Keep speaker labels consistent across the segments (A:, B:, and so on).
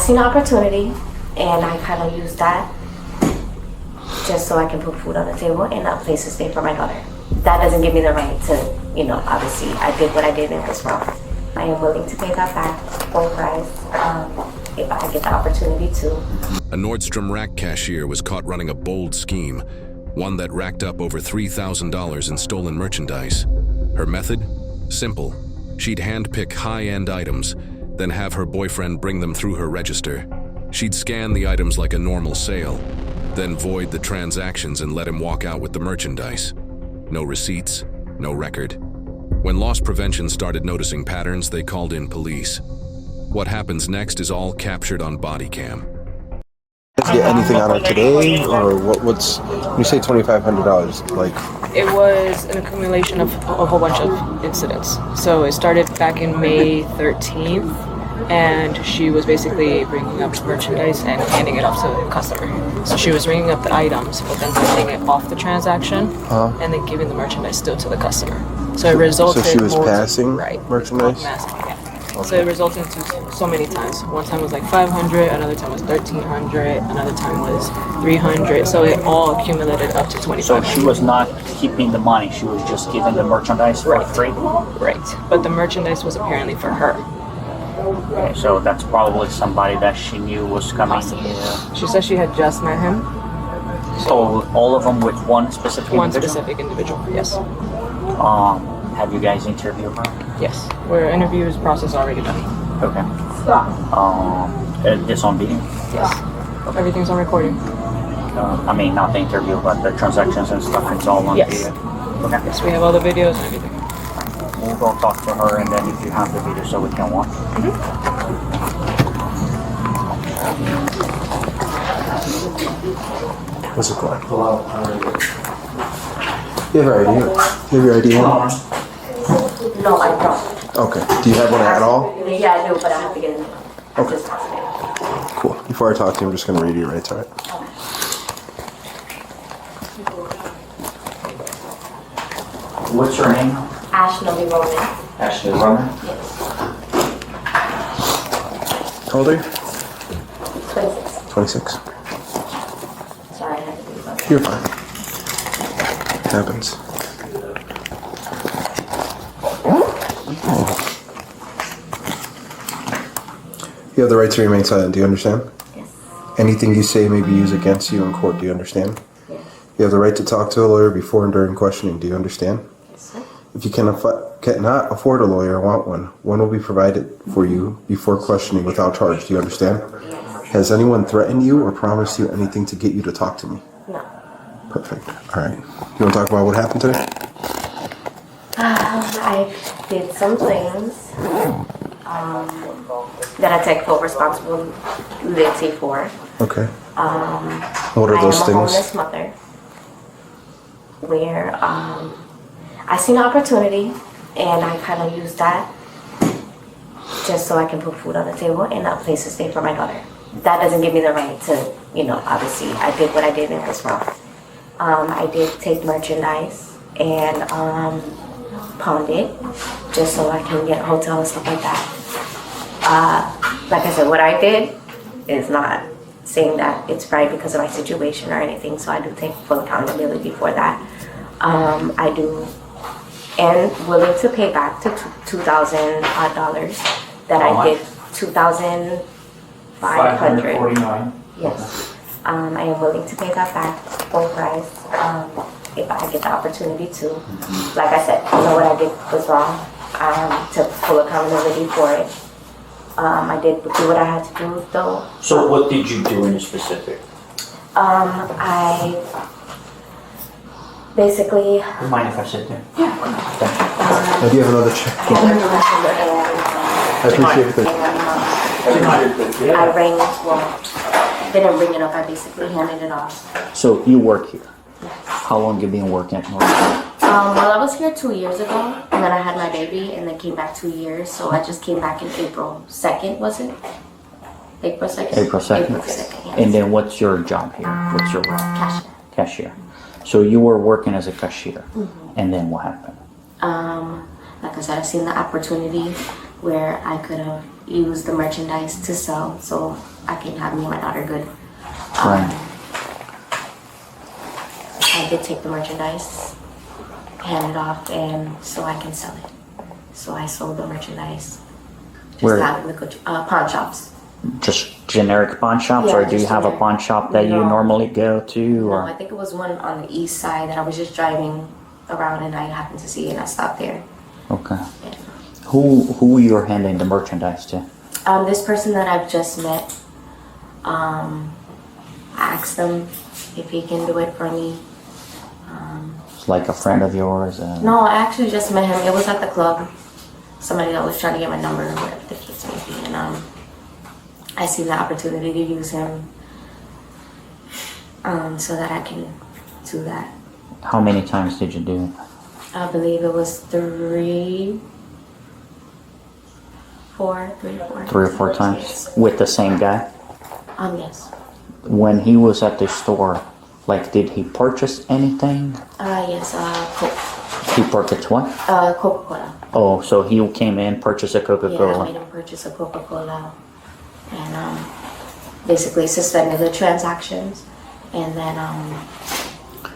A: seen an opportunity, and I kind of used that just so I can put food on the table and a place to stay for my daughter. That doesn't give me the right to, obviously I did what I did and it was wrong. I am willing to pay that back full price if I get the opportunity to.
B: A Nordstrom Rack cashier was caught running a bold scheme, one that racked up over $3,000 in stolen merchandise. Her method? Simple. She'd handpick high-end items, then have her boyfriend bring them through her register. She'd scan the items like a normal sale, then void the transactions and let him walk out with the merchandise. No receipts, no record. When loss prevention started noticing patterns, they called in police. What happens next is all captured on body cam.
C: Did you get anything out of today, or what's, when you say $2,500, like?
D: It was an accumulation of a whole bunch of incidents. So it started back in May 13th, and she was basically bringing up merchandise and handing it off to the customer. So she was ringing up the items, but then handing it off the transaction, and then giving the merchandise still to the customer. So it resulted.
C: So she was passing
D: Merchandise.
C: merchandise?
D: Yeah. Okay. So it resulted in so many times. One time was like 500, another time was 1,300, another time was 300. So it all accumulated up to 2,500.
E: So she was not keeping the money; she was just giving the merchandise for free.
D: Right, but the merchandise was apparently for her.
E: Okay, so that's probably somebody that she knew was coming here.
D: She said she had just met him.
E: So all of them with one specific
D: One
E: individual?
D: specific individual, yes.
E: Have you guys interviewed her?
D: Yes, where interviews process already done.
E: Okay. This on video?
D: Yes. Okay. Everything's on recording.
E: I mean, not the interview, but the transactions and stuff. It's all on
D: Yes.
E: video. Okay.
D: Yes, we have all the videos and everything.
E: We'll go talk to her, and then if you have the video, so we can watch.
C: What's it called? You have your ID? You have your ID on?
A: No, I don't.
C: Okay. Do you have one at all?
A: Yeah, I do, but I have to get it.
C: Okay.
A: Just today.
C: Cool. Before I talk to you, I'm just going to read your rights, all right?
E: What's her name?
A: Ashley Roman.
E: Ashley Roman?
A: Yes.
C: How old are you?
A: 26.
C: 26.
A: Sorry, I had to do that.
C: You're fine. Happens. You have the right to remain silent. Do you understand?
A: Yes.
C: Anything you say may be used against you in court. Do you understand?
A: Yes.
C: You have the right to talk to a lawyer before and during questioning. Do you understand?
A: Yes, sir.
C: If you cannot afford a lawyer or want one will be provided for you before questioning without charge. Do you understand?
A: Yes.
C: Has anyone threatened you or promised you anything to get you to talk to me?
A: No.
C: Perfect. All right. You want to talk about what happened today?
A: I did some things that I take full responsibility for.
C: Okay. What are those
A: I am a
C: things?
A: homeless mother where I seen an opportunity and I kind of used that just so I can put food on the table and a place to stay for my daughter. That doesn't give me the right to, obviously I did what I did and it was wrong. I did take merchandise and pawned it just so I can get a hotel and stuff like that. Like I said, what I did is not saying that it's right because of my situation or anything, so I do take full accountability for that. I do, and willing to pay back to $2,000 that I did, $2,500.
E: $549.
A: Yes. I am willing to pay that back full price if I get the opportunity to. Like I said, I know what I did was wrong. I took full accountability for it. I did do what I had to do though.
E: So what did you do in specific?
A: I basically.
E: You mind if I sit there?
C: I do you have another check. I appreciate it.
A: I rang, well, didn't ring it up, I basically handed it off.
E: So you work here?
A: Yes.
E: How long have you been working at North?
A: Well, I was here 2 years ago, and then I had my baby, and then came back 2 years, so I just came back in April 2nd, was it? April 2nd?
E: April 2nd.
A: April 2nd, yes.
E: And then what's your job here? What's your role?
A: Cashier.
E: Cashier. So you were working as a cashier, and then what happened?
A: Like I said, I seen the opportunity where I could have used the merchandise to sell so I can have me and my daughter good.
F: Right.
A: I did take the merchandise, hand it off, and so I can sell it. So I sold the merchandise. Just
F: Where?
A: out in the pawn shops.
F: Just generic pawn shops,
A: Yeah,
F: or do you
A: just
F: have a
A: generic.
F: pawn shop that you
A: No.
F: normally go to?
A: No,
F: Or
A: I think it was one on the east side that I was just driving around and I happened to see it and I stopped there.
F: okay,
A: Yeah.
F: who you're handing the merchandise to?
A: This person that I've just met, I asked him if he can do it for me.
F: It's like a friend of yours.
A: No, I actually just met him. It was at the club. Somebody that was trying to get my number, whatever the case may be, and I seen the opportunity to use him, so that I can do that.
F: How many times did you do it?
A: I believe it was three, four.
F: 3 or 4 times with the same guy?
A: Yes.
F: When he was at the store, like, did he purchase anything?
A: Yes, Coke.
F: He purchased what?
A: Coca-Cola.
F: Oh, so he came in, purchased a
A: Yeah, I
F: Coca-Cola.
A: made him purchase a Coca-Cola and basically suspended the transactions and then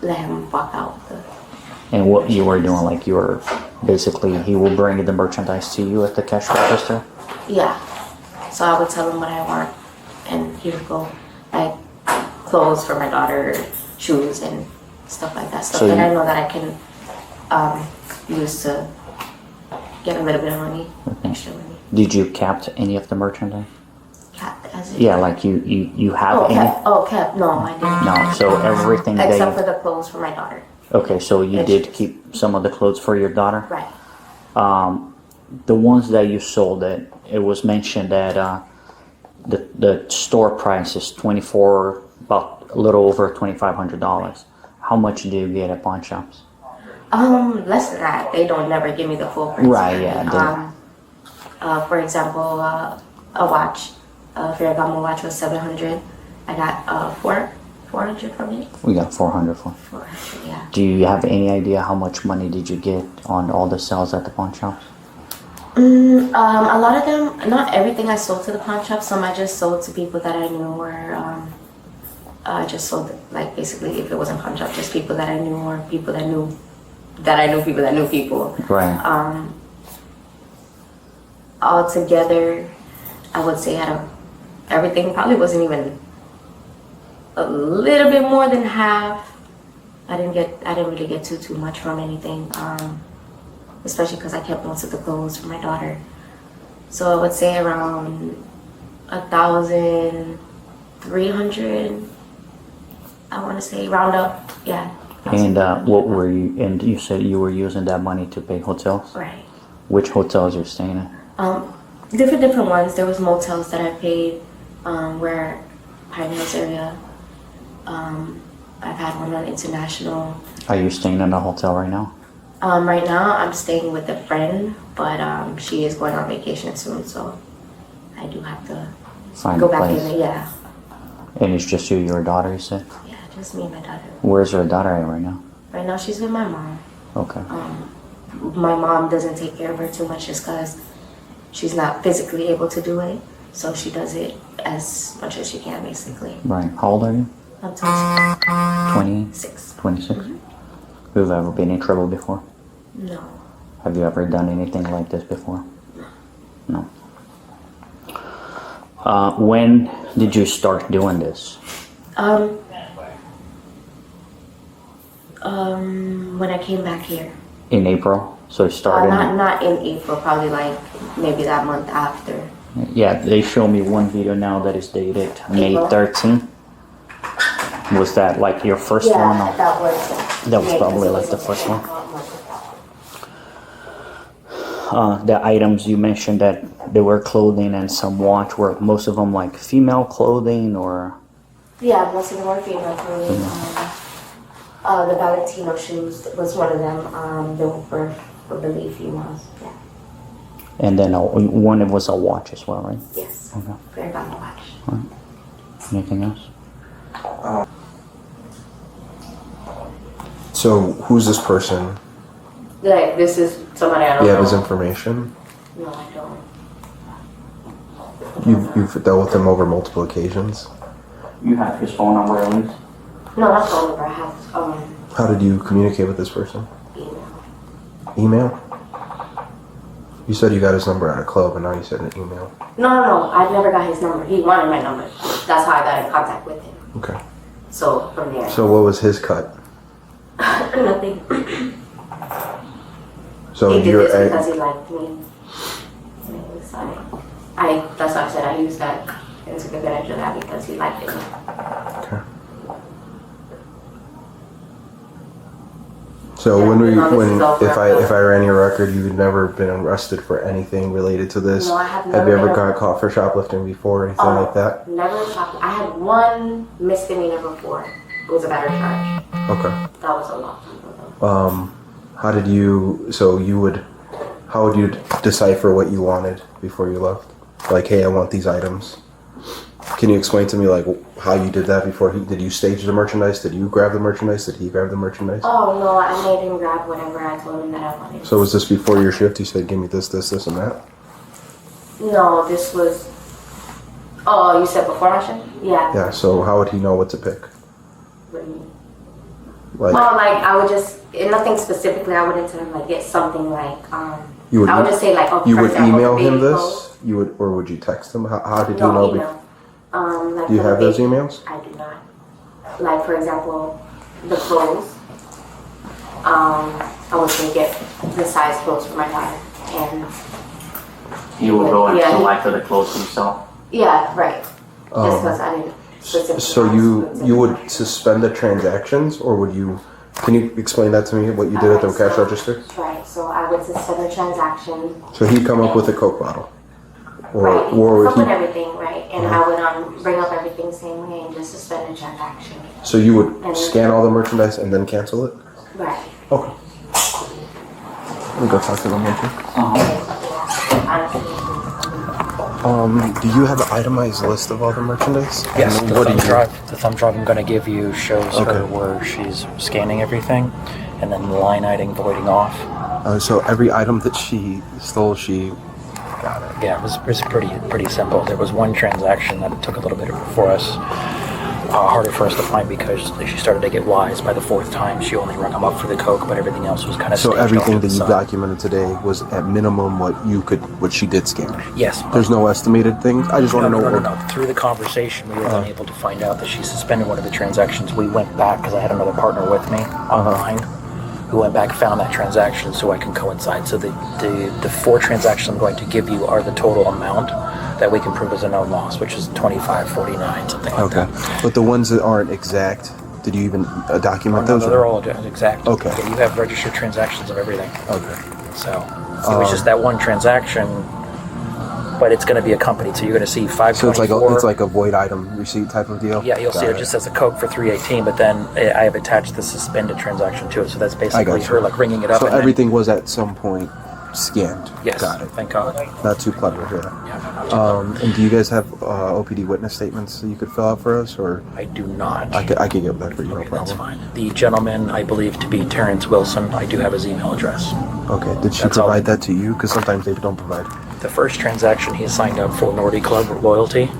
A: let him walk out with the...
F: And what you were doing, like, you were basically, he will bring the merchandise to you at the cash register?
A: Yeah. So I would tell him what I want and he would go, like, clothes for my daughter, shoes and stuff like that. Stuff
F: So
A: that
F: you-
A: I know that I can use to get a little bit of money, extra money.
F: Did you cap any of the merchandise?
A: As it-
F: Yeah, like you have
A: Oh,
F: any?
A: kept. Oh, kept. No, I didn't.
F: No, so everything
A: Except for
F: they...
A: the clothes for my daughter.
F: Okay, so you did
A: Extras.
F: keep some of the clothes for your daughter?
A: Right.
F: The ones that you sold, it was mentioned that the store price is about a little over $2,500. How much do you get at pawn shops?
A: Less than that. They don't never give me the full price.
F: Right, yeah,
A: For example, a watch, Ferragamo watch was $700. I got 400 from it.
F: We got 400 for.
A: 400, yeah.
F: Do you have any idea how much money did you get on all the sales at the pawn shops?
A: A lot of them, not everything I sold to the pawn shop. Some I just sold to people that I knew, or I just sold, like, basically, if it wasn't pawn shop, just people that I knew, or people that knew that I knew people that knew people.
F: Right.
A: Altogether, I would say out of everything, probably wasn't even a little bit more than half. I didn't really get too much from anything, especially because I kept most of the clothes for my daughter. So I would say around 1,300. I want to say round up, yeah.
F: And what were you? And you said you were using that money to pay hotels.
A: Right.
F: Which hotels you're staying at?
A: Different ones. There was motels that I paid, where Pine Hills area. I've had one on International.
F: Are you staying in a hotel right now?
A: Right now I'm staying with a friend, but she is going on vacation soon, so I do have to
F: Find
A: go
F: a
A: back
F: place.
A: in. Yeah,
F: And it's just you, your daughter, you said?
A: yeah, just me and my daughter.
F: Where's your daughter at right now?
A: Right now she's with my mom.
F: Okay.
A: My mom doesn't take care of her too much just because she's not physically able to do it, so she does it as much as she can, basically.
F: Right. How old are you?
A: I'm 26.
F: 26? Have you ever been in trouble before?
A: No.
F: Have you ever done anything like this before? No. When did you start doing this?
A: When I came back here.
F: In April? So it started...
A: Not in April, probably like maybe that month after.
F: Yeah, they show me one video now that is dated May
A: April.
F: 13th. Was that like your first one? Or?
A: that was.
F: That was probably like the first one. The items you mentioned that they were clothing and some watch, were most of them like female clothing or?
A: Yeah, most of them were female clothing. The Valentino shoes was one of them. They were for, I believe, females. Yeah.
F: And then one was a watch as well, right?
A: Yes.
F: Okay.
A: Ferragamo watch.
F: All right. Anything else?
C: So who's this person?
A: Like, this is somebody I don't
C: Do you
A: know.
C: have his information?
A: No, I don't.
C: You've dealt with him over multiple occasions.
F: You have his phone number at least?
A: No, not phone number. I have
C: How did you communicate with this person?
A: email.
C: Email? You said you got his number at a club, and now you said an email.
A: No. I never got his number. He wanted my number. That's how I got in contact with him.
C: Okay.
A: So from there.
C: So what was his cut?
A: Nothing.
C: So
A: He did
C: you're
A: this because he liked me. And it was like, that's why I said I used that and took advantage of that because he liked it.
C: okay. So
A: Yeah,
C: when
A: this is over.
C: if I ran your record, you've never been arrested for anything related to this.
A: No, I have
C: Have
A: never
C: you ever
A: been
C: got caught for shoplifting before, or anything like that?
A: Never shopped. I had one misdemeanor before. It was a battery charge.
C: Okay.
A: That was a long time ago.
C: How did you? So you would? How would you decipher what you wanted before you left? Like, hey, I want these items. Can you explain to me like how you did that before? Did you stage the merchandise? Did you grab the merchandise? Did he grab the merchandise?
A: Oh no, I made him grab whatever I told him that I wanted.
C: So was this before your shift? You said, give me this, this, this, and that?
A: No, this was. Oh, you said before my shift? Yeah.
C: Yeah, so how would he know what to pick?
A: What do you mean?
C: Like,
A: Well, like I would just nothing specifically. I wouldn't tell him like get something like
C: you would,
A: I would just say like
C: you
A: for
C: would
A: example,
C: email him
A: baby
C: this?
A: clothes.
C: You would, or would you text him? How did you
A: No,
C: know?
A: email. Like
C: Do you
A: for
C: have
A: the
C: those
A: baby-
C: emails?
A: I do not. Like for example, the clothes. I was gonna get the size clothes for my daughter, and
F: He would go and
A: Yeah, he-
F: select the clothes himself.
A: yeah, right. Just because I didn't specifically.
C: So
A: ask
C: you
A: specifically.
C: would suspend the transactions, or would you? Can you explain that to me? What you did at the
A: Alright,
C: cash
A: so-
C: register?
A: Right. So I would suspend the transaction.
C: So he'd come up with a Coke bottle,
A: Right.
C: or would
A: Open
C: he?
A: everything, right? And I would bring up everything same way and just suspend the transaction.
C: So you would scan all the merchandise and then cancel it?
A: Right.
C: Okay. Let me go talk to them real quick. Do you have an itemized list of all the merchandise?
G: Yes,
C: And
G: the
C: what do
G: thumb
C: you?
G: drive. The thumb drive I'm going to give you shows
C: Okay.
G: her where she's scanning everything, and then the line item voiding off.
C: So every item that she stole, she got it.
G: Yeah, it was pretty simple. There was one transaction that took a little bit for us, harder for us to find because she started to get wise. By the fourth time, she only rung them up for the Coke, but everything else was kind of.
C: So
G: staged
C: everything
G: off to
C: that
G: the
C: you
G: side.
C: documented today was at minimum what she did scan.
G: Yes.
C: There's no estimated things. I just want to know.
G: No. Through the conversation, we were then able to find out that she suspended one of the transactions. We went back because I had another partner with me online who went back, found that transaction so I can coincide. So the four transactions I'm going to give you are the total amount that we can prove as a known loss, which is 25.49, something like
C: Okay,
G: that.
C: but the ones that aren't exact, did you even document those?
G: No, they're all exact.
C: Okay.
G: Yeah, you have registered transactions of everything.
C: Okay.
G: So it was just that one transaction, but it's going to be accompanied. So you're going to see 524.
C: So it's like a void item receipt type of deal.
G: Yeah, you'll see it just says a Coke for $3.18, but then I have attached the suspended transaction to it. So that's basically her like ringing it up.
C: So
G: and then-
C: everything was at some point scanned.
G: Yes.
C: Got it.
G: Thank God.
C: Not too clever here.
G: Yeah.
C: And do you guys have OPD witness statements that you could fill out for us, or
G: I do not.
C: I could get that for you, no
G: Okay, that's
C: problem.
G: fine. The gentleman I believe to be Terrence Wilson, I do have his email address.
C: Okay. Did she
G: That's all.
C: provide that to you? Because sometimes they don't provide.
G: The first transaction he signed up for Nordy Club Loyalty.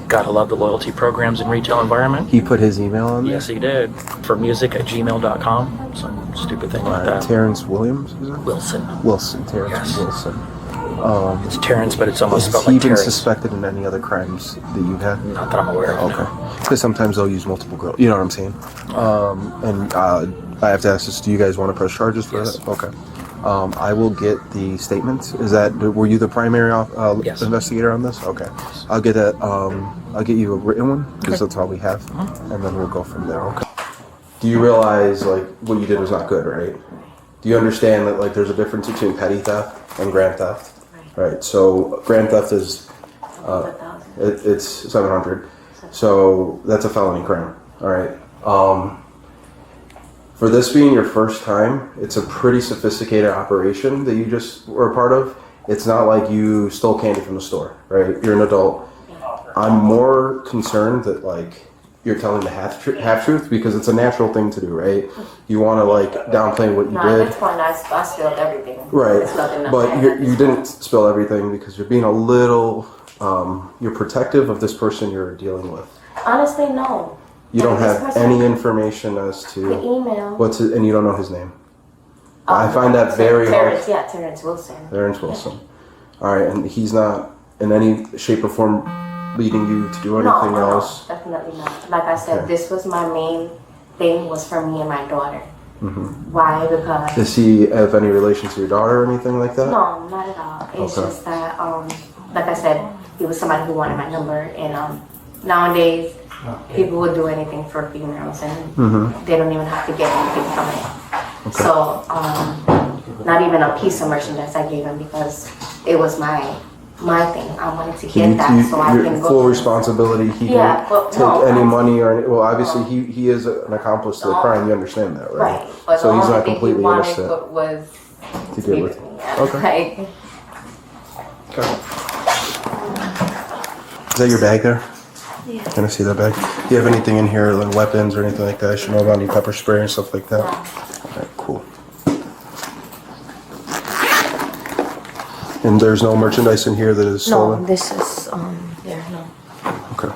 G: Gotta love the loyalty programs in retail environment.
C: He put his email on there.
G: Yes, he did. For music@gmail.com. Some stupid thing like that.
C: Terrence Williams. Is it?
G: Wilson.
C: Terrence
G: Yes.
C: Wilson.
G: It's Terrence, but it's almost
C: Is
G: spelled
C: he
G: like
C: been
G: Terrence.
C: suspected in any other crimes that you've had?
G: Not that I'm aware of.
C: Okay.
G: No.
C: Because sometimes they'll use multiple girls. You know what I'm saying? I have to ask this: do you guys want to press charges for
G: Yes.
C: that? Okay. I will get the statements. Were you the primary
G: Yes.
C: investigator on this? Okay. I'll get that. I'll get you a written one because that's all we have, and then we'll go from there. Okay. Do you realize like what you did was not good, right? Do you understand that like there's a difference between petty theft and grand theft? Right. So grand theft is it's 700. So that's a felony crime. All right. For this being your first time, it's a pretty sophisticated operation that you just were a part of. It's not like you stole candy from the store, right? You're an adult. I'm more concerned that like you're telling the half truth because it's a natural thing to do, right? You want to like downplay what you
A: No,
C: did.
A: at this point I spilled everything.
C: Right,
A: It's nothing
C: but
A: I
C: you didn't spill everything because you're being a little you're protective of this person you're dealing with.
A: Honestly, no.
C: You don't
A: This
C: have
A: person-
C: any information as
A: The
C: to
A: email.
C: and you don't know his name. I find that very
A: Terrence,
C: hard.
A: yeah, Terrence Wilson.
C: Terrence Wilson. All right, and he's not in any shape or form leading you to do anything
A: No,
C: else.
A: definitely not. Like I said,
C: Okay.
A: this was my main thing was for me and my daughter. Why? Because
C: Does he have any relation to your daughter or anything like that?
A: no, not at all. It's
C: Okay.
A: just that, like I said, he was somebody who wanted my number, and nowadays people would do anything for females, and they don't even have to get anything from it. So, not even a piece of merchandise I gave him because it was my thing. I wanted to get that so I
C: your
A: can go.
C: full responsibility. He
A: Yeah,
C: didn't
A: but
C: take
A: no,
C: any
A: I-
C: money or well, obviously he is an accomplice to the
A: No.
C: crime. You understand that, right?
A: Right, but
C: So
A: the
C: he's
A: only
C: not
A: thing he
C: completely
A: wanted
C: innocent
A: was
C: to
A: be
C: get
A: with
C: with.
A: me.
C: Okay.
A: Like,
C: Is that your bag there? Yeah. Can I see that bag? Do you have anything in here, like weapons or anything like that? I should know about any pepper spray and stuff like that. All right, cool. And there's no merchandise in here that is
A: no,
C: stolen?
A: this is there. No.
C: Okay.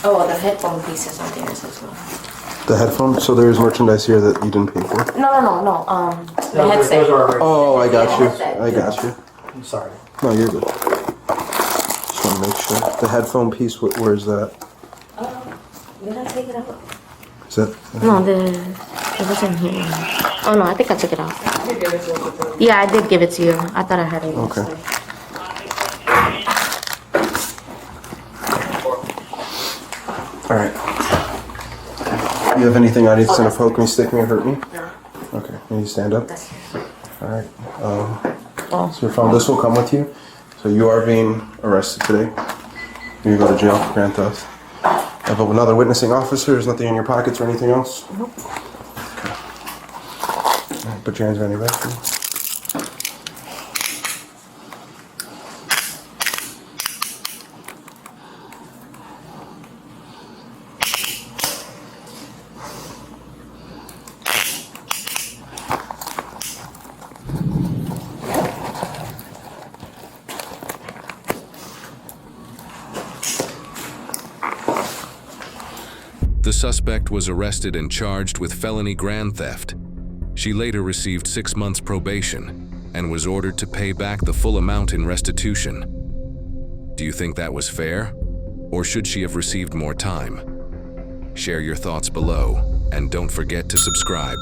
A: Oh, the headphone pieces are theirs as well.
C: The headphones? So there's merchandise here that you didn't pay for?
A: No. The headset.
C: Oh, I got you.
A: Headset.
C: I got you.
G: I'm sorry.
C: No, you're good. Just want to make sure. The headphone piece, where's that?
A: Did I take it out?
C: Is that?
A: No, it was in here. Oh no, I think I took it out. Yeah, I did give it to you. I thought I had it.
C: Okay. All right. You have anything on you that's gonna poke me, stick me, or hurt me?
A: No.
C: Okay. Can you stand up?
A: That's
C: All right. So your phone. This will come with you. So you are being arrested today. You go to jail for grand theft. Have another witnessing officer. There's nothing in your pockets or anything else.
A: Nope.
C: Okay. All right, put your hands behind your back. Please.
B: The suspect was arrested and charged with felony grand theft. She later received 6 months probation and was ordered to pay back the full amount in restitution. Do you think that was fair? Or should she have received more time? Share your thoughts below and don't forget to subscribe.